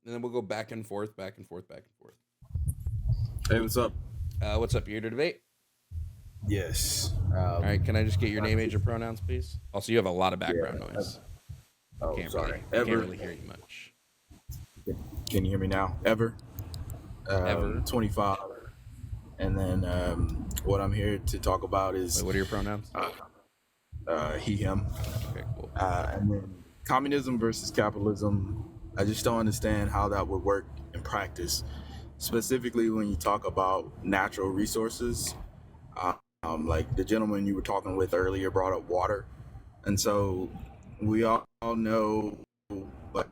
and then we'll go back and forth, back and forth, back and forth. Hey, what's up? What's up? You here to debate? Yes. All right. Can I just get your name, age, and pronouns, please? Also, you have a lot of background noise. Oh, Can't sorry. can't really hear you much. Can you hear me now? Ever? Ever. 25. And then what I'm here to talk about is Wait, what are your pronouns? he, him. Okay, cool. And then communism versus capitalism. I just don't understand how that would work in practice, specifically when you talk about natural resources. Like the gentleman you were talking with earlier brought up water. And so we all know like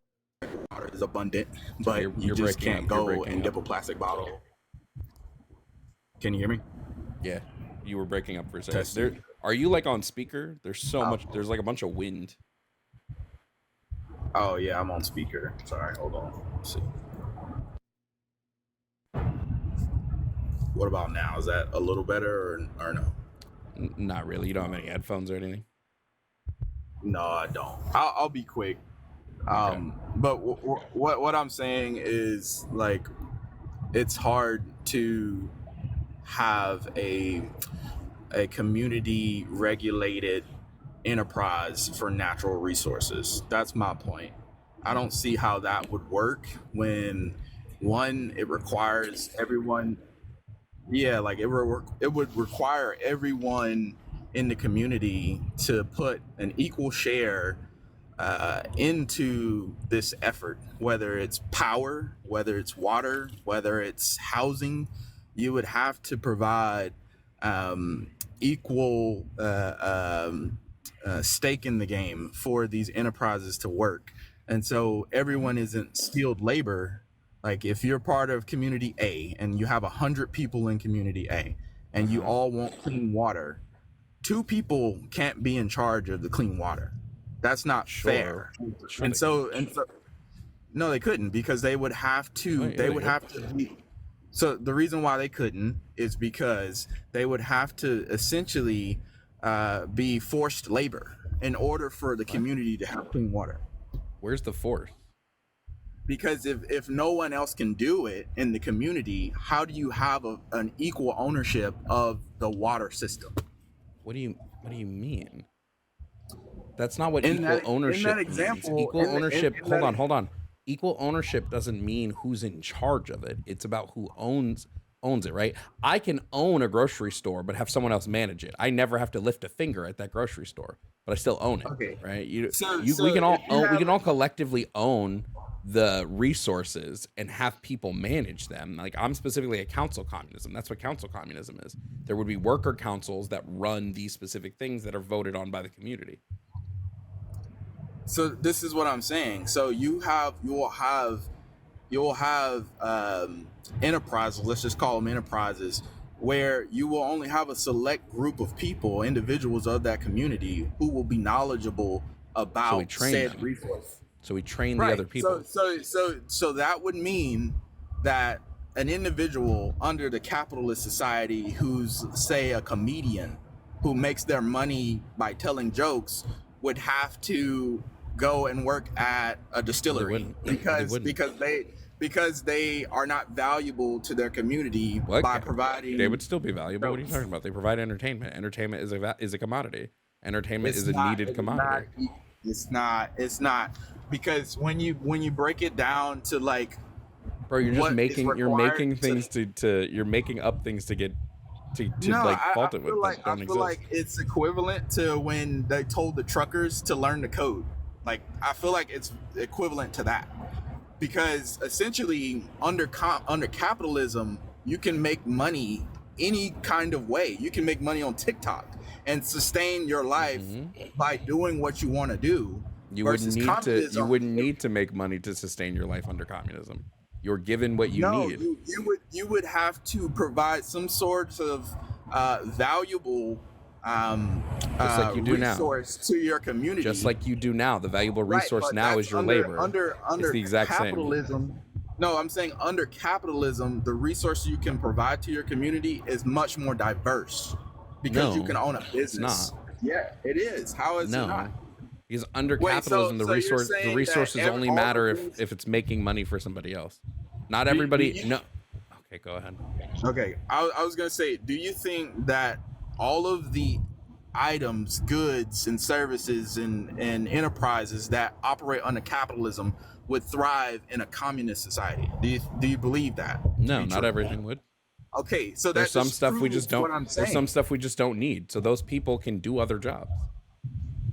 water is abundant, but you just can't go and dip a plastic bottle. Can you hear me? Yeah, you were breaking up for a second. Are you like on speaker? There's so much. There's like a bunch of wind. Oh yeah, I'm on speaker. Sorry, hold on. Let's see. What about now? Is that a little better or no? Not really. You don't have any headphones or anything? No, I don't. I'll be quick. Okay. But what I'm saying is, like, it's hard to have a community regulated enterprise for natural resources. That's my point. I don't see how that would work when, one, it requires everyone. Yeah, like it would require everyone in the community to put an equal share into this effort, whether it's power, whether it's water, whether it's housing. You would have to provide equal stake in the game for these enterprises to work. And so everyone isn't skilled labor. Like if you're part of community A and you have 100 people in community A and you all want clean water, 2 people can't be in charge of the clean water. That's not fair. And so no, they couldn't, because they would have to so the reason why they couldn't is because they would have to essentially be forced labor in order for the community to have clean water. Where's the force? Because if no one else can do it in the community, how do you have an equal ownership of the water system? What do you mean? That's not what equal ownership means. Equal ownership. Hold on. Equal ownership doesn't mean who's in charge of it. It's about who owns it, right? I can own a grocery store but have someone else manage it. I never have to lift a finger at that grocery store, but I still own it. Okay. Right? We can all collectively own the resources and have people manage them. Like I'm specifically a council communism. That's what council communism is. There would be worker councils that run these specific things that are voted on by the community. So this is what I'm saying. So you'll have enterprises, let's just call them enterprises, where you will only have a select group of people, individuals of that community, who will be knowledgeable about said resource. So we train the other people. So that would mean that an individual under the capitalist society who's, say, a comedian who makes their money by telling jokes would have to go and work at a distillery because they are not valuable to their community by providing. They would still be valuable. What are you talking about? They provide entertainment. Entertainment is a commodity. Entertainment is a needed commodity. It's not because when you break it down to like, bro, you're making up things to get to fault it with. I feel like it's equivalent to when they told the truckers to learn the code. Like I feel like it's equivalent to that, because essentially under capitalism you can make money any kind of way. You can make money on TikTok and sustain your life by doing what you want to do. You wouldn't need to make money to sustain your life under communism. You're given what you need. You would have to provide some sort of valuable just like you do resource to your community. Just like you do now. The valuable resource now is your labor. Under it's the exact capitalism, same. No, I'm saying under capitalism, the resource you can provide to your community is much more diverse because you can own a business. It's not. Yeah, it is. How is it not? Because under capitalism, the resources only matter if it's making money for somebody else. Not everybody. No. Okay, go ahead. Okay, I was gonna say, do you think that all of the items, goods, and services and enterprises that operate under capitalism would thrive in a communist society? Do you believe that? No, not everything would. Okay, so there's some stuff we just don't. There's some stuff we just don't need. So those people can do other jobs.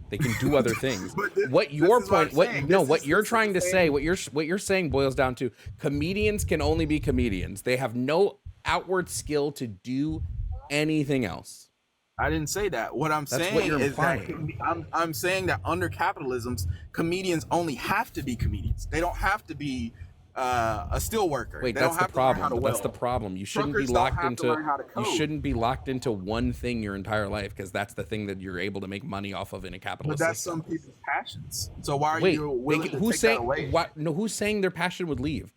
They can do other things. What you're trying to say, what you're saying boils down to comedians can only be comedians. They have no outward skill to do anything else. I didn't say that. What I'm saying is that I'm saying that under capitalism, comedians only have to be comedians. They don't have to be a steel worker. Wait, that's the problem. That's the problem. You shouldn't be locked into. You shouldn't be locked into one thing your entire life, because that's the thing that you're able to make money off of in a capitalist system. But that's some people's passions. So why are you willing to take that away? Who's saying their passion would leave?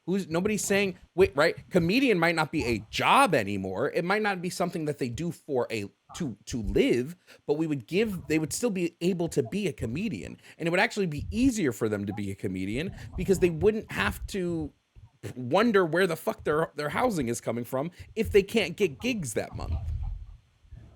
Nobody's saying, right? Comedian might not be a job anymore. It might not be something that they do for to live, but they would still be able to be a comedian. And it would actually be easier for them to be a comedian because they wouldn't have to wonder where the fuck their housing is coming from if they can't get gigs that month.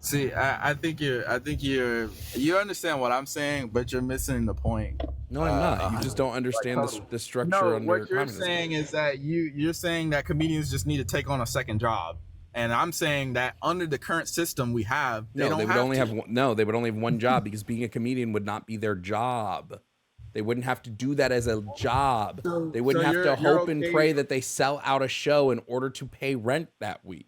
See, I think you understand what I'm saying, but you're missing the point. No, I'm not. You just don't understand the structure. No, under what you're communism. saying is that you're saying that comedians just need to take on a second job, and I'm saying that under the current system we have, they would only have one job, because being a comedian would not be their job. They wouldn't have to do that as a job. They wouldn't have to hope and pray that they sell out a show in order to pay rent that week.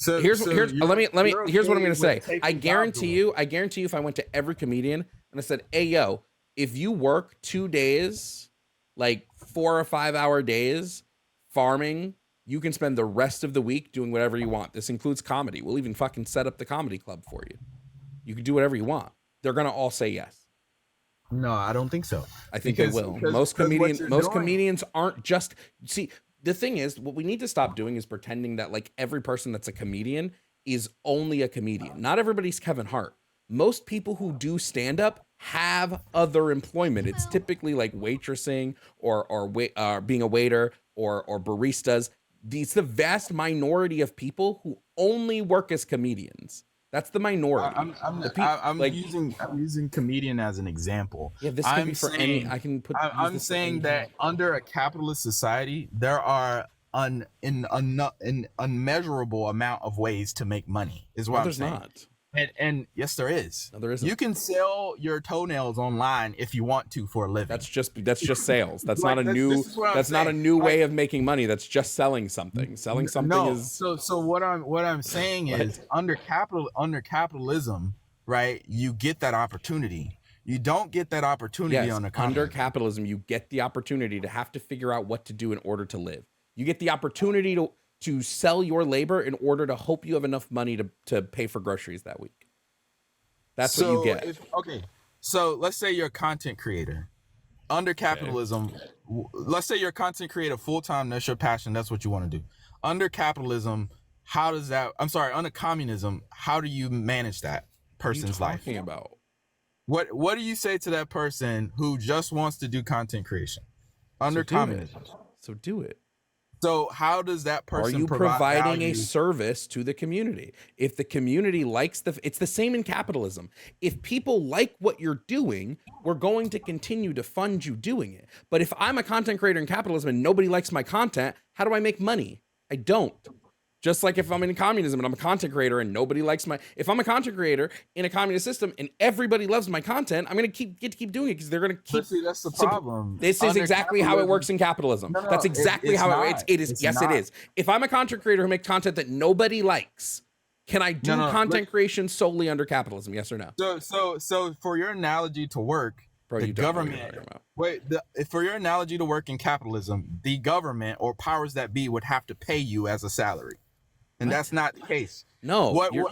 Here's what I'm gonna say. I guarantee you, if I went to every comedian and I said, "Hey, yo, if you work 2 days, like 4 or 5 hour days, farming, you can spend the rest of the week doing whatever you want. This includes comedy. We'll even fucking set up the comedy club for you. You can do whatever you want." They're gonna all say yes. No, I don't think so. I think they will. Most comedians aren't just the thing is, what we need to stop doing is pretending that like every person that's a comedian is only a comedian. Not everybody's Kevin Hart. Most people who do stand up have other employment. It's typically like waitressing or being a waiter or baristas. It's the vast minority of people who only work as comedians. That's the minority. I'm using comedian as an example. Yeah, this could be for any. I can put. I'm saying that under a capitalist society, there are an unmeasurable amount of ways to make money. Is what I'm saying. There's not. And yes, there is. No, there isn't. You can sell your toenails online if you want to for a living. That's just sales. That's not a new way of making money. That's just selling something. Selling something is. So what I'm saying is under capitalism, right? You get that opportunity. You don't get that opportunity under capitalism. You get the opportunity to have to figure out what to do in order to live. You get the opportunity to sell your labor in order to hope you have enough money to pay for groceries that week. That's what you get. So let's say you're a content creator. Under capitalism, let's say you're a content creator full-time, that's your passion, that's what you want to do. Under capitalism, under communism, how do you manage that person's life? What are you talking about? What do you say to that person who just wants to do content creation? Under communism. So do it. So how does that person? Are you providing a service to the community? If the community likes it's the same in capitalism. If people like what you're doing, we're going to continue to fund you doing it. But if I'm a content creator in capitalism and nobody likes my content, how do I make money? I don't. Just like if I'm in communism and I'm a content creator and nobody likes if I'm a content creator in a communist system and everybody loves my content, I'm going to keep doing it because they're going to keep. See, that's the problem. This is exactly how it works in capitalism. No, that's exactly how it is. Yes, it is. If I'm a content creator who makes content that nobody likes, can I do content creation solely under capitalism? Yes or no? So for your analogy to work, the government. For your analogy to work in capitalism, the government or powers that be would have to pay you as a salary. And that's not the case. No, you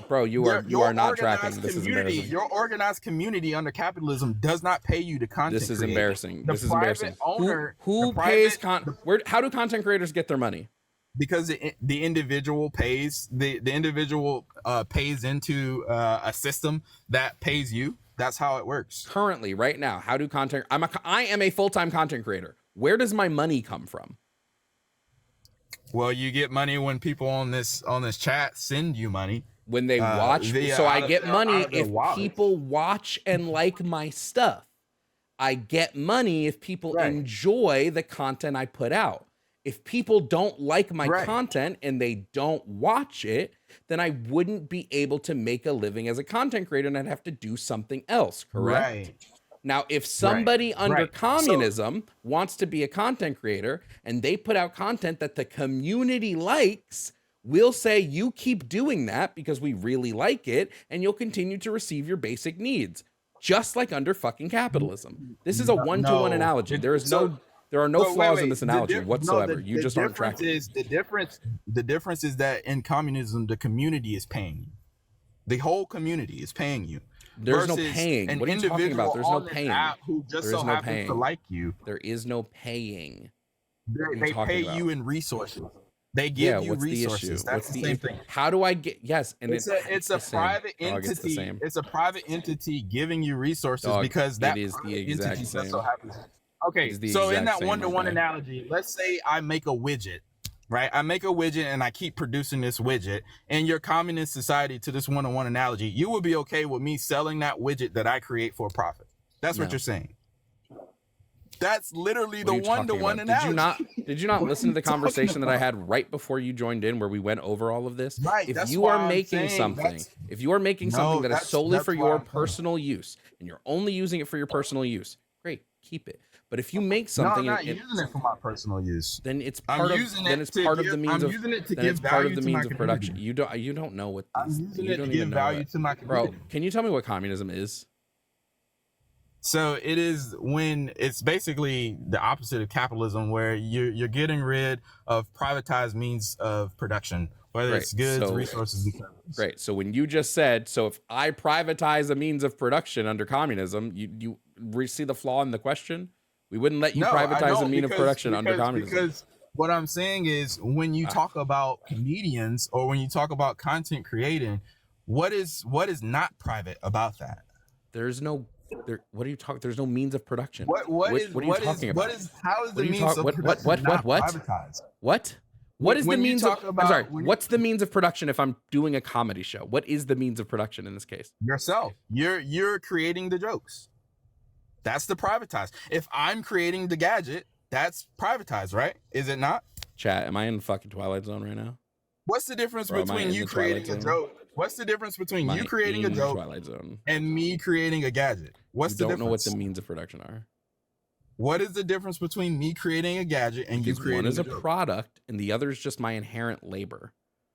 are not tracking. This is embarrassing. Your organized community under capitalism does not pay you to content. This is embarrassing. This is embarrassing. Who pays how do content creators get their money? Because the individual pays. The individual pays into a system that pays you. That's how it works. Currently, right now, how do content? I am a full-time content creator. Where does my money come from? Well, you get money when people on this chat send you money. When they watch, so I get money if people watch and like my stuff. I get money if people enjoy the content I put out. If people don't like my content and they don't watch it, then I wouldn't be able to make a living as a content creator and I'd have to do something else, correct? Right. Now, if somebody under communism wants to be a content creator and they put out content that the community likes, we'll say you keep doing that because we really like it and you'll continue to receive your basic needs, just like under fucking capitalism. This is a one-to-one analogy. There are no flaws in this analogy whatsoever. You just aren't tracking. The difference is that in communism, the community is paying you. The whole community is paying you. There's no paying. What are you talking about? There's no paying. Who just so happens to like you. There is no paying. They pay you in resources. They give you resources. That's the same thing. How do I get? Yes, and it's a private entity. It's a private entity giving you resources because that is the exact entity same. just so happens. Okay, so in that one-to-one analogy, let's say I make a widget, right? I make a widget and I keep producing this widget. In your communist society, to this one-to-one analogy, you would be okay with me selling that widget that I create for a profit. That's what you're saying. That's literally the one-to-one analogy. Did you not listen to the conversation that I had right before you joined in, where we went over all of this? Right. If you are making something that is solely for your personal use, and you're only using it for your personal use, great, keep it. But if you make something, I'm not using it for my personal use. Then it's part of the means of production. You don't know what I'm using it to give value to my community. Bro, can you tell me what communism is? So it is when it's basically the opposite of capitalism, where you're getting rid of privatized means of production, whether it's goods, resources, and services. Great. So when you just said, so if I privatize a means of production under communism, you see the flaw in the question? We wouldn't let you privatize a means of production under communism. Because what I'm saying is, when you talk about comedians or when you talk about content creating, what is not private about that? There's no. What are you talking? There's no means of production. What are you talking about? How is the means of production not privatized? What is the means of? I'm sorry. What's the means of production if I'm doing a comedy show? What is the means of production in this case? Yourself. You're creating the jokes. That's the privatized. If I'm creating the gadget, that's privatized, right? Is it not? Chat, am I in fucking Twilight Zone right now? What's the difference between you creating a joke? What's the difference between you creating a joke and me creating a gadget? What's the difference? Don't know what the means of production are. What is the difference between me creating a gadget and you creating a joke? One is a product and the other is just my inherent labor.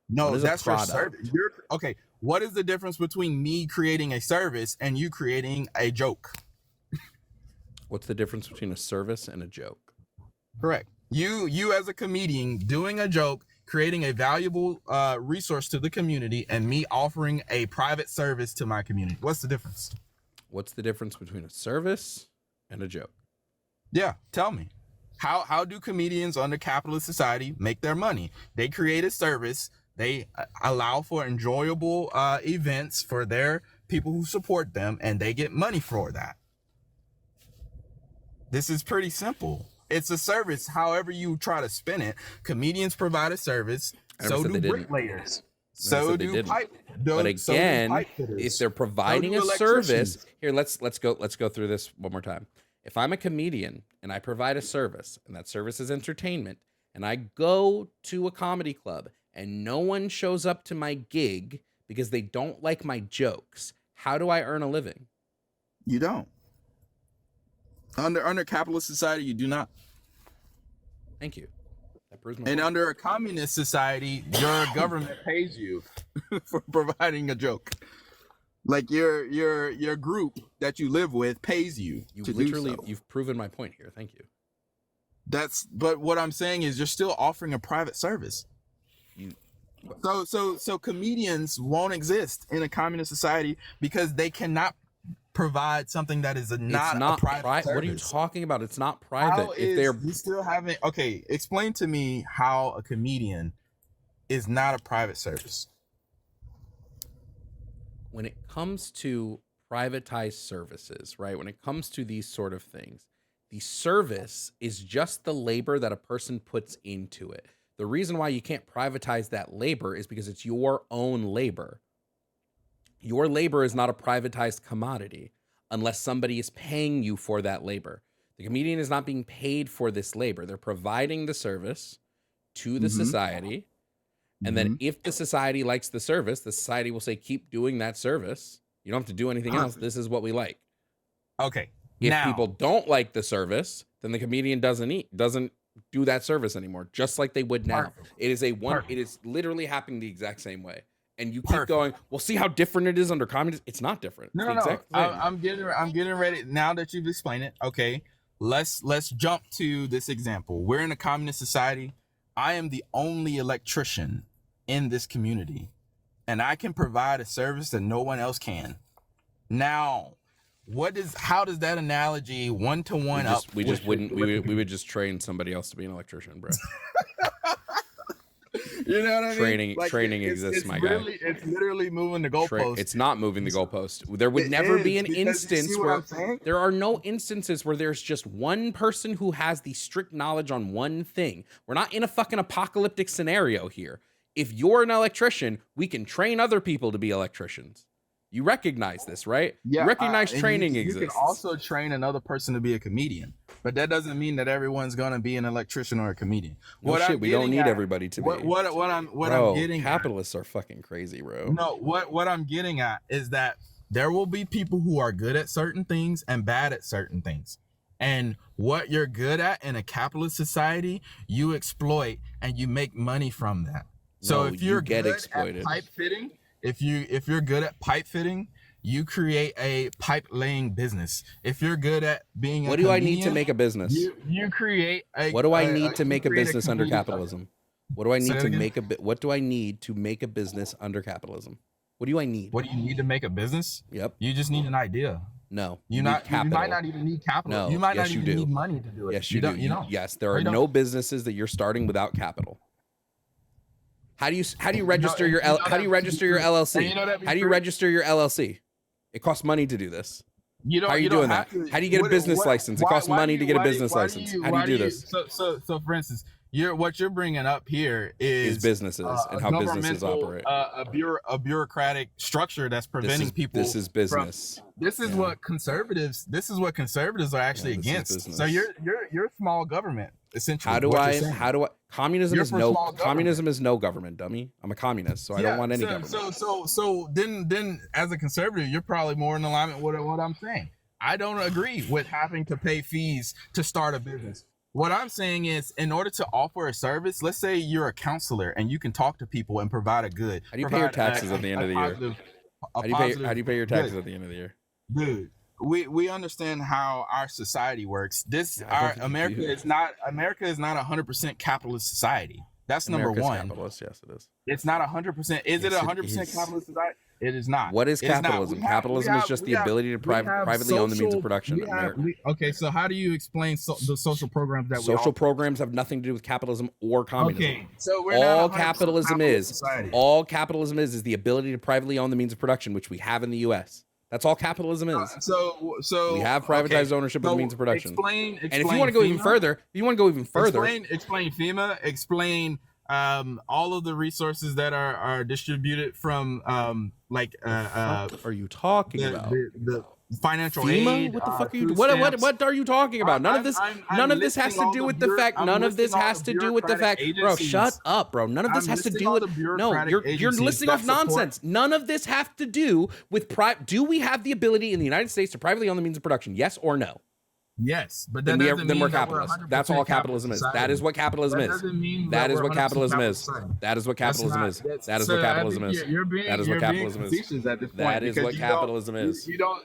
No, that's your service. Okay, what is the difference between me creating a service and you creating a joke? What's the difference between a service and a joke? Correct. You as a comedian doing a joke, creating a valuable resource to the community, and me offering a private service to my community. What's the difference? What's the difference between a service and a joke? Yeah, tell me. How do comedians under capitalist society make their money? They create a service. They allow for enjoyable events for their people who support them, and they get money for that. This is pretty simple. It's a service, however you try to spin it. Comedians provide a service, so do bricklayers. So do pipe. But again, if they're providing a service, here let's go through this one more time. If I'm a comedian and I provide a service, and that service is entertainment, and I go to a comedy club and no one shows up to my gig because they don't like my jokes, how do I earn a living? You don't. Under capitalist society, you do not. Thank you. And under a communist society, your government pays you for providing a joke. Like your group that you live with pays you. You've proven my point here. Thank you. But what I'm saying is you're still offering a private service. So comedians won't exist in a communist society because they cannot provide something that is not a private service. What are you talking about? It's not private. You still haven't. Okay, explain to me how a comedian is not a private service. When it comes to privatize services, right? When it comes to these sort of things, the service is just the labor that a person puts into it. The reason why you can't privatize that labor is because it's your own labor. Your labor is not a privatized commodity unless somebody is paying you for that labor. The comedian is not being paid for this labor. They're providing the service to the society. And then if the society likes the service, the society will say, keep doing that service. You don't have to do anything else. This is what we like. Okay. If people don't like the service, then the comedian doesn't do that service anymore, just like they would now. It is literally happening the exact same way. And you keep going, well, see how different it is under communism? It's not different. No. I'm getting ready now that you've explained it. Okay. Let's jump to this example. We're in a communist society. I am the only electrician in this community, and I can provide a service that no one else can. Now, how does that analogy one-to-one up? We would just train somebody else to be an electrician, bro. You know what I mean? Training exists, my guy. It's literally moving the goalpost. It's not moving the goalpost. There would never be an instance where there are no instances where there's just one person who has the strict knowledge on one thing. We're not in a fucking apocalyptic scenario here. If you're an electrician, we can train other people to be electricians. You recognize this, right? Yeah, you recognize training exists. You can also train another person to be a comedian, but that doesn't mean that everyone's gonna be an electrician or a comedian. We don't need everybody to be. What I'm getting capitalists are fucking crazy, bro. No, what I'm getting at is that there will be people who are good at certain things and bad at certain things. And what you're good at in a capitalist society, you exploit and you make money from that. So if you're good at pipe fitting, if you're good at pipe fitting, you create a pipe laying business. If you're good at being what do I need to make a business? You create a what do I need to make a business under capitalism? What do I need to make what do I need to make a business under capitalism? What do I need? What do you need to make a business? Yep. You just need an idea. No. You might not even need capital. No. You might not even need money to do it. Yes, you do. Yes, there are no businesses that you're starting without capital. How do you register your LLC? How do you register your LLC? It costs money to do this. How are you doing that? How do you get a business license? It costs money to get a business license. How do you do this? So for instance, what you're bringing up here is businesses and how businesses operate. A bureaucratic structure that's preventing people. This is business. This is what conservatives are actually against. So you're small government essentially. How do I? Communism is no government, dummy. I'm a communist, so I don't want any government. So then as a conservative, you're probably more in alignment with what I'm saying. I don't agree with having to pay fees to start a business. What I'm saying is, in order to offer a service, let's say you're a counselor and you can talk to people and provide a good. How do you pay your taxes at the end of the year? How do you pay your taxes at the end of the year? Dude, we understand how our society works. America is not 100% capitalist society. That's number one. Capitalist, yes, it is. It's not 100%. Is it 100% capitalist society? It is not. What is capitalism? Capitalism is just the ability to privately own the means of production. Okay, so how do you explain the social programs that social programs have nothing to do with capitalism or communism? Okay, so all capitalism is the ability to privately own the means of production, which we have in the U.S. That's all capitalism is. So we have privatized ownership of the means of production. Explain and if you want to go even further, explain FEMA, explain all of the resources that are distributed from what are you talking about? The financial FEMA? aid. What the fuck are you? What are you talking about? None of this has to do with the fact. None of this has to do with the fact, bro. Shut up, bro. None of this has to do with. No, you're listing off nonsense. None of this has to do with. Do we have the ability in the United States to privately own the means of production? Yes or no? Yes, but then we're capitalists. That's all capitalism is. That is what capitalism is. That is what capitalism is. That is what capitalism is. That is what capitalism is. That is what capitalism is. That is what capitalism is. You don't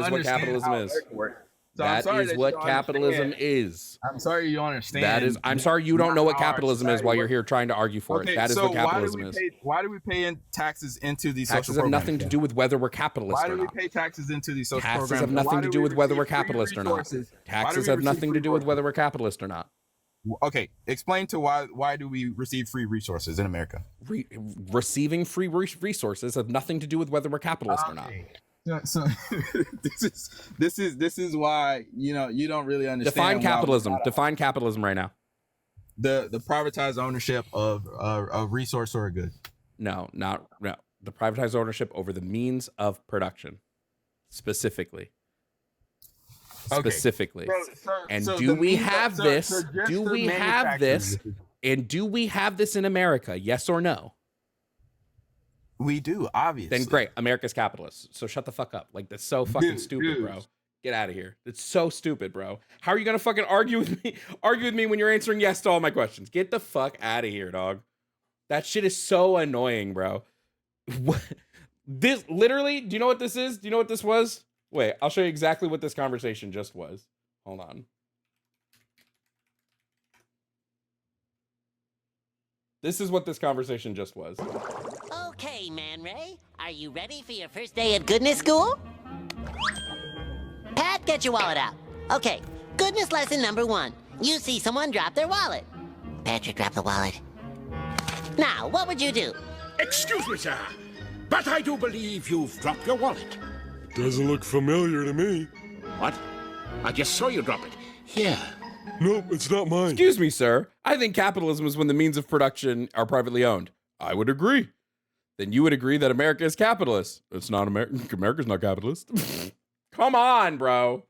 understand how it works. That is what capitalism is. I'm sorry you don't understand. I'm sorry you don't know what capitalism is while you're here trying to argue for it. That is what capitalism is. Why do we pay taxes into these social programs? Taxes have nothing to do with whether we're capitalist or not. Why do we pay taxes into these social programs? Taxes have nothing to do with whether we're capitalist or not. Taxes have nothing to do with whether we're capitalist or not. Okay, explain to why do we receive free resources in America? Receiving free resources have nothing to do with whether we're capitalist or not. So this is why you don't really understand. Define capitalism. Define capitalism right now. The privatized ownership of a resource or a good. No. The privatized ownership over the means of production, specifically. Specifically. And do we have this? Do we have this? And do we have this in America? Yes or no? We do, obviously. Then great. America's capitalist. So shut the fuck up. Like, that's so fucking stupid, bro. Get out of here. It's so stupid, bro. How are you gonna fucking argue with me when you're answering yes to all my questions? Get the fuck out of here, dog. That shit is so annoying, bro. What? This literally, do you know what this is? Do you know what this was? Wait, I'll show you exactly what this conversation just was. Hold on. This is what this conversation just was. Okay, Man Ray, are you ready for your first day at goodness school? Pat, get your wallet out. Okay, goodness lesson number 1. You see someone drop their wallet. Patrick, drop the wallet. Now, what would you do? Excuse me, sir, but I do believe you've dropped your wallet. Doesn't look familiar to me. What? I just saw you drop it. Here. Nope, it's not mine. Excuse me, sir. I think capitalism is when the means of production are privately owned. I would agree. Then you would agree that America is capitalist. It's not America. America's not capitalist. Come on, bro.